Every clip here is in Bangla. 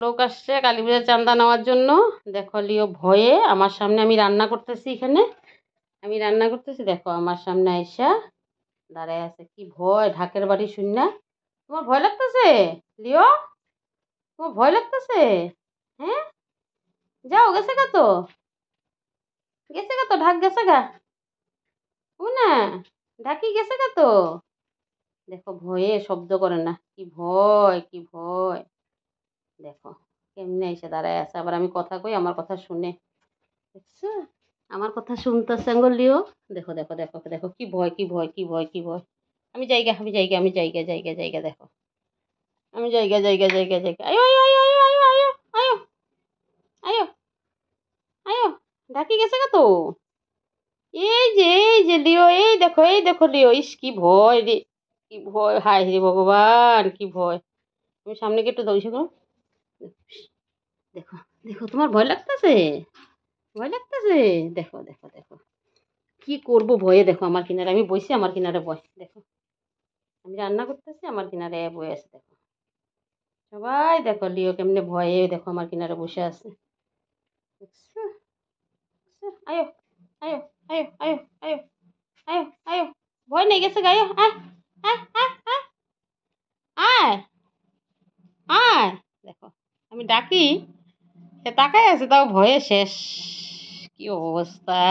লোক আসছে কালী পূজার চাঁদা নেওয়ার জন্য। দেখো লিও ভয়ে আমার সামনে, আমি রান্না করতেছি এখানে, আমি রান্না করতেছি, দেখো আমার সামনে আইসা দাঁড়ায় আছে। কি ভয়, ঢাকের বাড়ি শুন না। তোমার ভয় লাগতেছে লিও? তোমার ভয় লাগতেছে? হ্যাঁ, যাও, গেছে গা তো, গেছে গা তো, ঢাক গেছে গা। ও না, ঢাকি গেছে গা তো। দেখো ভয়ে শব্দ করে না, কি ভয়, কি ভয়। দেখো কেমনে এসে দাঁড়ায় আছে, আবার আমি কথা কই আমার কথা শুনে। দেখছো, আমার কথা শুনতেছে লিও। দেখো দেখো দেখো দেখো, কি ভয়, কি ভয়, কি ভয়, কি ভয়। আমি জায়গা, আমি জায়গা, আমি জায়গা, জায়গা, জায়গা, দেখো আমি জায়গা, জায়গা, জায়গা, জায়গা। আয়ো আয়ো আয়ো আয়ো আয়ো আয়ো আয়ো আয়ো, ঢাকি গেছে গা তো। এই যে লিও, এই দেখো লিও, ইস কি ভয় রে, কি ভয়, হায় রে ভগবান, কি ভয়। তুমি সামনে গিয়ে একটু দৌড়িয়ে করো। দেখো দেখো, তোমার ভয় লাগতেছে, ভয় লাগতেছে। দেখো দেখো দেখো, কি করব ভয়ে। দেখো আমার কিনারে আমি বসে, আমার কিনারে বয় দেখো, আমি রান্না করতেছি, আমার কিনারে বয়ে আছে। দেখো সবাই দেখো লিও কেমনে ভয়ে, দেখো আমার কিনারে বসে আছে। দেখছো? দেখছো? আয়ো আয়ো আয়ো আয়ো আয়ো আয়ো আয়ো, ভয় নেই, গেছে গায়ো, আয় আয় আয় আয় আয় আয়। দেখো আমি ডাকি, সে তাকায় আছে, তাও ভয়ে শেষ। কি অবস্থা।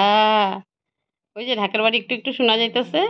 ওই যে ঢাকের বাড়ি একটু একটু শোনা যাইতেছে।